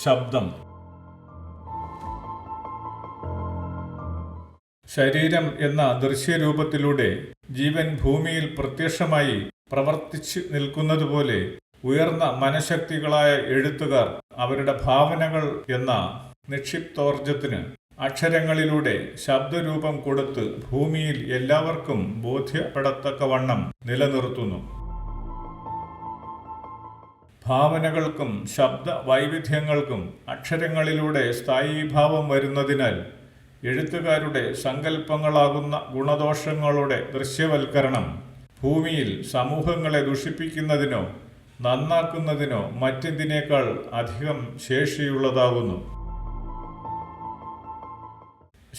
ശബ്ദം. ശരീരം എന്ന ദൃശ്യരൂപത്തിലൂടെ ജീവൻ ഭൂമിയിൽ പ്രത്യക്ഷമായി പ്രവർത്തിച്ചു നിൽക്കുന്നതുപോലെ ഉയർന്ന മനഃശക്തികളായ എഴുത്തുകാർ അവരുടെ ഭാവനകൾ എന്ന നിക്ഷിപ്തോർജത്തിന് അക്ഷരങ്ങളിലൂടെ ശബ്ദരൂപം കൊടുത്ത് ഭൂമിയിൽ എല്ലാവർക്കും ബോധ്യപ്പെടത്തക്കവണ്ണം നിലനിർത്തുന്നു. ഭാവനകൾക്കും ശബ്ദ വൈവിധ്യങ്ങൾക്കും അക്ഷരങ്ങളിലൂടെ സ്ഥായീഭാവം വരുന്നതിനാൽ എഴുത്തുകാരുടെ സങ്കല്പങ്ങളാകുന്ന ഗുണദോഷങ്ങളുടെ ദൃശ്യവൽക്കരണം ഭൂമിയിൽ സമൂഹങ്ങളെ ദുഷിപ്പിക്കുന്നതിനോ നന്നാക്കുന്നതിനോ മറ്റെന്തിനേക്കാൾ അധികം ശേഷിയുള്ളതാകുന്നു.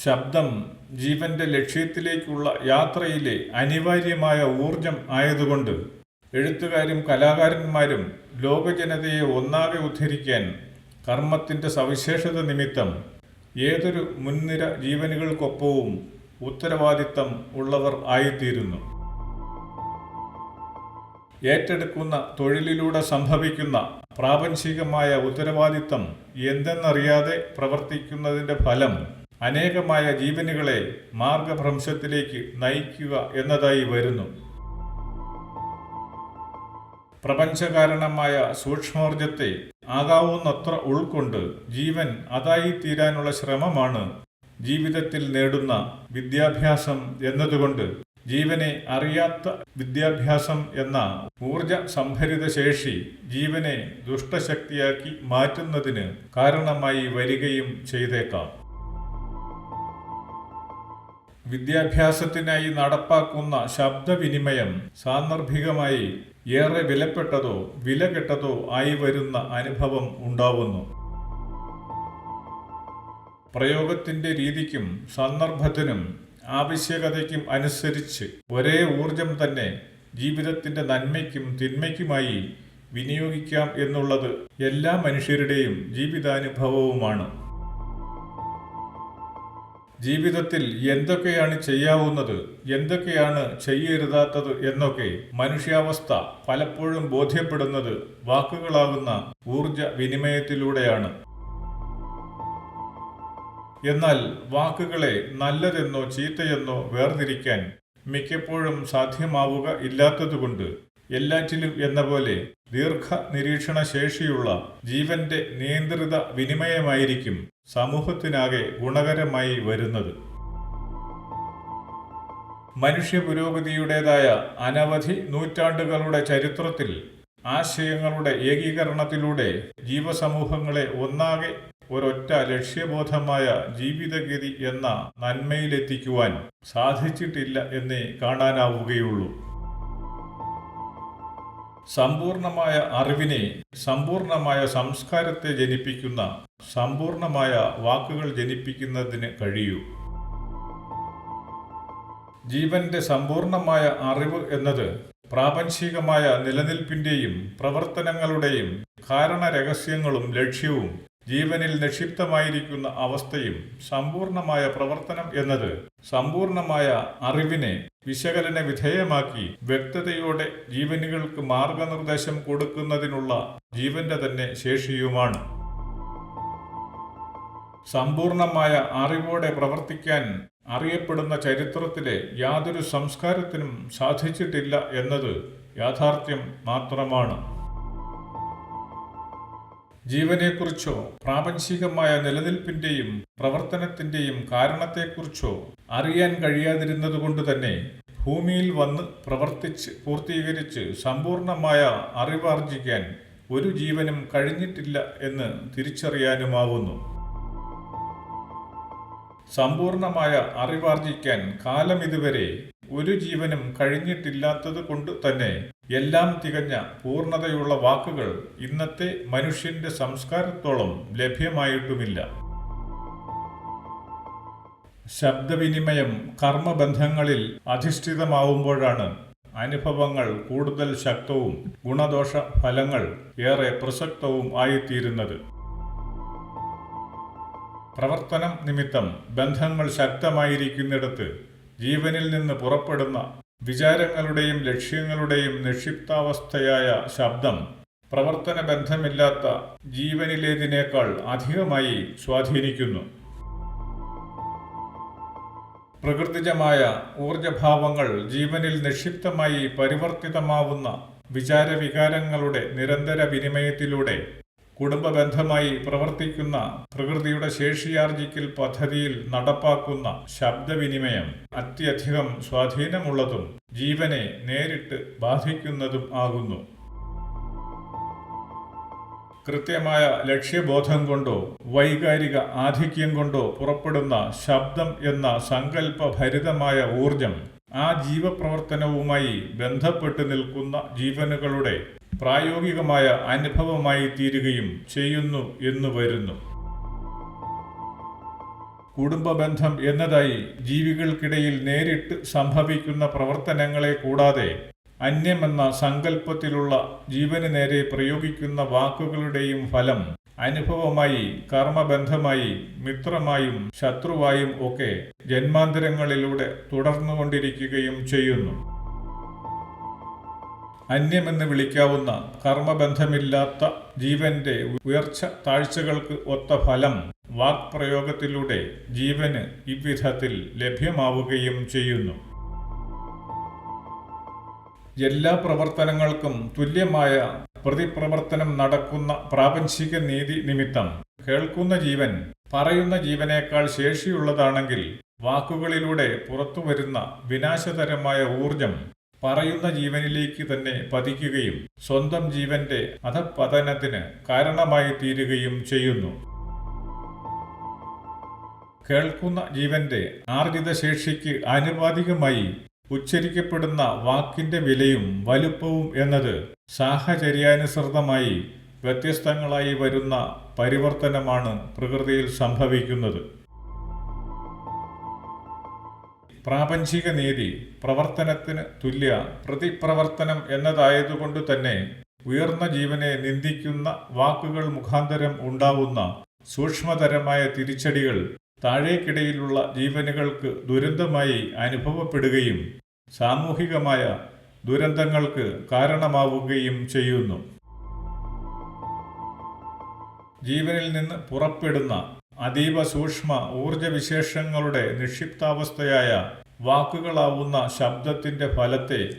ശബ്ദം ജീവന്റെ ലക്ഷ്യത്തിലേക്കുള്ള യാത്രയിലെ അനിവാര്യമായ ഊർജം ആയതുകൊണ്ട് എഴുത്തുകാരും കലാകാരന്മാരും ലോകജനതയെ ഒന്നാകെ ഉദ്ധരിക്കാൻ കർമ്മത്തിന്റെ സവിശേഷത നിമിത്തം ഏതൊരു മുൻനിര ജീവനുകൾക്കൊപ്പവും ഉത്തരവാദിത്തം ഉള്ളവർ ആയിത്തീരുന്നു. ഏറ്റെടുക്കുന്ന തൊഴിലിലൂടെ സംഭവിക്കുന്ന പ്രാപഞ്ചികമായ ഉത്തരവാദിത്തം എന്തെന്നറിയാതെ പ്രവർത്തിക്കുന്നതിന്റെ ഫലം അനേകമായ ജീവനുകളെ മാർഗഭ്രംശത്തിലേക്ക് നയിക്കുക എന്നതായി വരുന്നു. പ്രപഞ്ചകാരണമായ സൂക്ഷ്മോർജത്തെ ആകാവുന്നത്ര ഉൾക്കൊണ്ട് ജീവൻ അതായിത്തീരാനുള്ള ശ്രമമാണ് ജീവിതത്തിൽ നേടുന്ന വിദ്യാഭ്യാസം എന്നതുകൊണ്ട് ജീവനെ അറിയാത്ത വിദ്യാഭ്യാസം എന്ന ഊർജ സംഭരിത ശേഷി ജീവനെ ദുഷ്ടശക്തിയാക്കി മാറ്റുന്നതിന് കാരണമായി വരികയും ചെയ്തേക്കാം. വിദ്യാഭ്യാസത്തിനായി നടപ്പാക്കുന്ന ശബ്ദവിനിമയം സാന്ദർഭികമായി ഏറെ വിലപ്പെട്ടതോ വിലകെട്ടതോ ആയി വരുന്ന അനുഭവം ഉണ്ടാവുന്നു. പ്രയോഗത്തിന്റെ രീതിക്കും സന്ദർഭത്തിനും ആവശ്യകതയ്ക്കും അനുസരിച്ച് ഒരേ ഊർജം തന്നെ ജീവിതത്തിന്റെ നന്മയ്ക്കും തിന്മയ്ക്കുമായി വിനിയോഗിക്കാം എന്നുള്ളത് എല്ലാ മനുഷ്യരുടെയും ജീവിതാനുഭവവുമാണ്. ജീവിതത്തിൽ എന്തൊക്കെയാണ് ചെയ്യാവുന്നത്, എന്തൊക്കെയാണ് ചെയ്യരുതാത്തത് എന്നൊക്കെ മനുഷ്യാവസ്ഥ പലപ്പോഴും ബോധ്യപ്പെടുന്നത് വാക്കുകളാകുന്ന ഊർജ വിനിമയത്തിലൂടെയാണ്. എന്നാൽ വാക്കുകളെ നല്ലതെന്നോ ചീത്തയെന്നോ വേർതിരിക്കാൻ മിക്കപ്പോഴും സാധ്യമാവുക ഇല്ലാത്തതുകൊണ്ട് എല്ലാറ്റിലും എന്ന പോലെ ദീർഘ നിരീക്ഷണ ശേഷിയുള്ള ജീവന്റെ നിയന്ത്രിത വിനിമയമായിരിക്കും സമൂഹത്തിനാകെ ഗുണകരമായി വരുന്നത്. മനുഷ്യ പുരോഗതിയുടേതായ അനവധി നൂറ്റാണ്ടുകളുടെ ചരിത്രത്തിൽ ആശയങ്ങളുടെ ഏകീകരണത്തിലൂടെ ജീവസമൂഹങ്ങളെ ഒന്നാകെ ഒരൊറ്റ ലക്ഷ്യബോധമായ ജീവിതഗതി എന്ന നന്മയിലെത്തിക്കുവാൻ സാധിച്ചിട്ടില്ല എന്നേ കാണാനാവുകയുള്ളൂ. സമ്പൂർണമായ അറിവിനെ, സമ്പൂർണമായ സംസ്കാരത്തെ ജനിപ്പിക്കുന്ന സമ്പൂർണമായ വാക്കുകൾ ജനിപ്പിക്കുന്നതിന് കഴിയൂ. ജീവന്റെ സമ്പൂർണമായ അറിവ് എന്നത് പ്രാപഞ്ചികമായ നിലനിൽപ്പിന്റെയും പ്രവർത്തനങ്ങളുടെയും കാരണരഹസ്യങ്ങളും ലക്ഷ്യവും ജീവനിൽ നിക്ഷിപ്തമായിരിക്കുന്ന അവസ്ഥയും, സമ്പൂർണമായ പ്രവർത്തനം എന്നത് സമ്പൂർണമായ അറിവിനെ വിശകലന വിധേയമാക്കി വ്യക്തതയോടെ ജീവനുകൾക്ക് മാർഗനിർദ്ദേശം കൊടുക്കുന്നതിനുള്ള ജീവന്റെ തന്നെ ശേഷിയുമാണ്. സമ്പൂർണമായ അറിവോടെ പ്രവർത്തിക്കാൻ അറിയപ്പെടുന്ന ചരിത്രത്തിലെ യാതൊരു സംസ്കാരത്തിനും സാധിച്ചിട്ടില്ല എന്നത് യാഥാർത്ഥ്യം മാത്രമാണ്. ജീവനെക്കുറിച്ചോ പ്രാപഞ്ചികമായ നിലനിൽപ്പിന്റെയും പ്രവർത്തനത്തിന്റെയും കാരണത്തെക്കുറിച്ചോ അറിയാൻ കഴിയാതിരുന്നതുകൊണ്ട് തന്നെ ഭൂമിയിൽ വന്ന് പ്രവർത്തിച്ച് പൂർത്തീകരിച്ച് സമ്പൂർണമായ അറിവാർജിക്കാൻ ഒരു ജീവനും കഴിഞ്ഞിട്ടില്ല എന്ന് തിരിച്ചറിയാനുമാവുന്നു. സമ്പൂർണമായ അറിവാർജിക്കാൻ കാലമിതുവരെ ഒരു ജീവനും കഴിഞ്ഞിട്ടില്ലാത്തത് കൊണ്ട് തന്നെ എല്ലാം തികഞ്ഞ പൂർണ്ണതയുള്ള വാക്കുകൾ ഇന്നത്തെ മനുഷ്യന്റെ സംസ്കാരത്തോളം ലഭ്യമായിട്ടുമില്ല. ശബ്ദവിനിമയം കർമ്മബന്ധങ്ങളിൽ അധിഷ്ഠിതമാവുമ്പോഴാണ് അനുഭവങ്ങൾ കൂടുതൽ ശക്തവും ഗുണദോഷ ഫലങ്ങൾ ഏറെ പ്രസക്തവും ആയിത്തീരുന്നത്. പ്രവർത്തനം നിമിത്തം ബന്ധങ്ങൾ ശക്തമായിരിക്കുന്നിടത്ത് ജീവനിൽ നിന്ന് പുറപ്പെടുന്ന വിചാരങ്ങളുടെയും ലക്ഷ്യങ്ങളുടെയും നിക്ഷിപ്താവസ്ഥയായ ശബ്ദം പ്രവർത്തന ബന്ധമില്ലാത്ത ജീവനിലേതിനേക്കാൾ അധികമായി സ്വാധീനിക്കുന്നു. പ്രകൃതിജമായ ഊർജഭാവങ്ങൾ ജീവനിൽ നിക്ഷിപ്തമായി പരിവർത്തിതമാവുന്ന വിചാരവികാരങ്ങളുടെ നിരന്തര വിനിമയത്തിലൂടെ കുടുംബബന്ധമായി പ്രവർത്തിക്കുന്ന പ്രകൃതിയുടെ ശേഷിയാർജിക്കൽ പദ്ധതിയിൽ നടപ്പാക്കുന്ന ശബ്ദവിനിമയം അത്യധികം സ്വാധീനമുള്ളതും ജീവനെ നേരിട്ട് ബാധിക്കുന്നതും ആകുന്നു. കൃത്യമായ ലക്ഷ്യബോധം കൊണ്ടോ വൈകാരിക ആധിക്യം കൊണ്ടോ പുറപ്പെടുന്ന ശബ്ദം എന്ന സങ്കല്പഭരിതമായ ഊർജം ആ ജീവപ്രവർത്തനവുമായി ബന്ധപ്പെട്ട് നിൽക്കുന്ന ജീവനുകളുടെ പ്രായോഗികമായ അനുഭവമായി തീരുകയും ചെയ്യുന്നു എന്നു വരുന്നു. കുടുംബബന്ധം എന്നതായി ജീവികൾക്കിടയിൽ നേരിട്ട് സംഭവിക്കുന്ന പ്രവർത്തനങ്ങളെ കൂടാതെ അന്യമെന്ന സങ്കല്പത്തിലുള്ള ജീവന് നേരെ പ്രയോഗിക്കുന്ന വാക്കുകളുടെയും ഫലം അനുഭവമായി, കർമ്മബന്ധമായി, മിത്രമായും ശത്രുവായും ഒക്കെ ജന്മാന്തരങ്ങളിലൂടെ തുടർന്നുകൊണ്ടിരിക്കുകയും ചെയ്യുന്നു. അന്യമെന്ന് വിളിക്കാവുന്ന കർമ്മബന്ധമില്ലാത്ത ജീവന്റെ ഉയർച്ച താഴ്ചകൾക്ക് ഒത്ത ഫലം വാക്പ്രയോഗത്തിലൂടെ ജീവന് ഇவ்விധത്തിൽ ലഭ്യമാവുകയും ചെയ്യുന്നു. എല്ലാ പ്രവർത്തനങ്ങൾക്കും തുല്യമായ പ്രതിപ്രവർത്തനം നടക്കുന്ന പ്രാപഞ്ചിക നീതി നിമിത്തം കേൾക്കുന്ന ജീവൻ പറയുന്ന ജീവനേക്കാൾ ശേഷിയുള്ളതാണെങ്കിൽ വാക്കുകളിലൂടെ പുറത്തുവരുന്ന വിനാശകരമായ ഊർജം പറയുന്ന ജീവനിലേക്ക് തന്നെ പതിക്കുകയും സ്വന്തം ജീവന്റെ അധഃപതനത്തിന് കാരണമായി തീരുകയും ചെയ്യുന്നു. കേൾക്കുന്ന ജീവന്റെ ആർജിത ശേഷിക്ക് ആനുപാതികമായി ഉച്ചരിക്കപ്പെടുന്ന വാക്കിന്റെ വിലയും വലുപ്പവും എന്നത് സാഹചര്യാനുസൃതമായി വ്യത്യസ്തങ്ങളായി വരുന്ന പരിവർത്തനമാണ് പ്രകൃതിയിൽ സംഭവിക്കുന്നത്. പ്രാപഞ്ചിക നീതി പ്രവർത്തനത്തിന് തുല്യ പ്രതിപ്രവർത്തനം എന്നതായതുകൊണ്ട് തന്നെ ഉയർന്ന ജീവനെ നിന്ദിക്കുന്ന വാക്കുകൾ മുഖാന്തരം ഉണ്ടാവുന്ന സൂക്ഷ്മതരമായ തിരിച്ചടികൾ താഴേക്കിടയിലുള്ള ജീവനുകൾക്ക് ദുരന്തമായി അനുഭവപ്പെടുകയും സാമൂഹികമായ ദുരന്തങ്ങൾക്ക് കാരണമാവുകയും ചെയ്യുന്നു. ജീവനിൽ നിന്ന് പുറപ്പെടുന്ന അതീവ സൂക്ഷ്മ ഊർജവിശേഷങ്ങളുടെ നിക്ഷിപ്താവസ്ഥയായ വാക്കുകളാവുന്ന ശബ്ദത്തിന്റെ ഫലത്തെ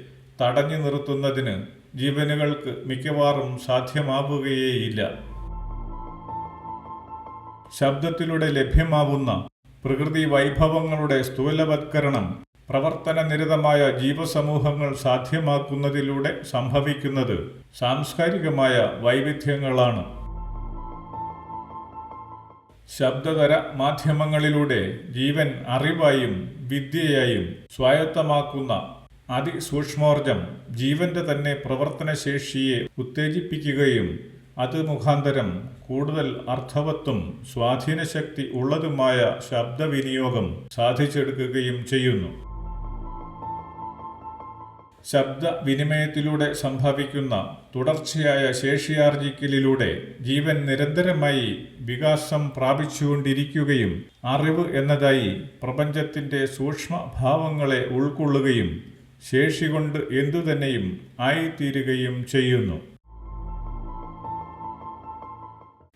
തടഞ്ഞു നിർത്തുന്നതിന് ജീവനുകൾക്ക് മിക്കവാറും സാധ്യമാവുകയേയില്ല. ശബ്ദത്തിലൂടെ ലഭ്യമാവുന്ന പ്രകൃതി വൈഭവങ്ങളുടെ സ്ഥൂലവത്കരണം പ്രവർത്തനനിരതമായ ജീവസമൂഹങ്ങൾ സാധ്യമാക്കുന്നതിലൂടെ സംഭവിക്കുന്നത് സാംസ്കാരികമായ വൈവിധ്യങ്ങളാണ്. ശബ്ദതര മാധ്യമങ്ങളിലൂടെ ജീവൻ അറിവായും വിദ്യയായും സ്വായത്തമാക്കുന്ന അതിസൂക്ഷ്മോർജം ജീവന്റെ തന്നെ പ്രവർത്തനശേഷിയെ ഉത്തേജിപ്പിക്കുകയും അത് മുഖാന്തരം കൂടുതൽ അർത്ഥവത്തും സ്വാധീനശക്തി ഉള്ളതുമായ ശബ്ദവിനിയോഗം സാധിച്ചെടുക്കുകയും ചെയ്യുന്നു. ശബ്ദവിനിമയത്തിലൂടെ സംഭവിക്കുന്ന തുടർച്ചയായ ശേഷിയാർജിക്കലിലൂടെ ജീവൻ നിരന്തരമായി വികാസം പ്രാപിച്ചുകൊണ്ടിരിക്കുകയും അറിവ് എന്നതായി പ്രപഞ്ചത്തിന്റെ സൂക്ഷ്മഭാവങ്ങളെ ഉൾക്കൊള്ളുകയും ശേഷി കൊണ്ട് എന്തുതന്നെയും ആയിത്തീരുകയും ചെയ്യുന്നു.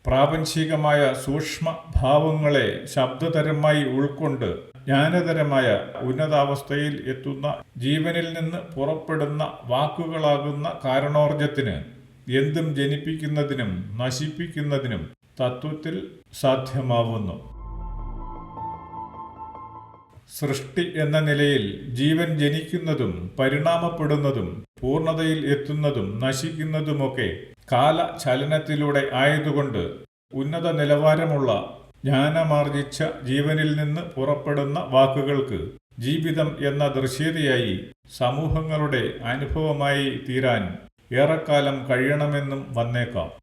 പ്രാപഞ്ചികമായ സൂക്ഷ്മഭാവങ്ങളെ ശബ്ദതരമായി ഉൾക്കൊണ്ട് ജ്ഞാനതരമായ ഉന്നതാവസ്ഥയിൽ എത്തുന്ന ജീവനിൽ നിന്ന് പുറപ്പെടുന്ന വാക്കുകളാകുന്ന കാരണോർജത്തിന് എന്തും ജനിപ്പിക്കുന്നതിനും നശിപ്പിക്കുന്നതിനും തത്വത്തിൽ സാധ്യമാവുന്നു. സൃഷ്ടി എന്ന നിലയിൽ ജീവൻ ജനിക്കുന്നതും പരിണാമപ്പെടുന്നതും പൂർണ്ണതയിൽ എത്തുന്നതും നശിക്കുന്നതുമൊക്കെ കാലചലനത്തിലൂടെ ആയതുകൊണ്ട് ഉന്നത നിലവാരമുള്ള ജ്ഞാനമാർജിച്ച ജീവനിൽ നിന്ന് പുറപ്പെടുന്ന വാക്കുകൾക്ക് ജീവിതം എന്ന ദൃശ്യതയായി സമൂഹങ്ങളുടെ അനുഭവമായി തീരാൻ ഏറെക്കാലം കഴിയണമെന്നും വന്നേക്കാം.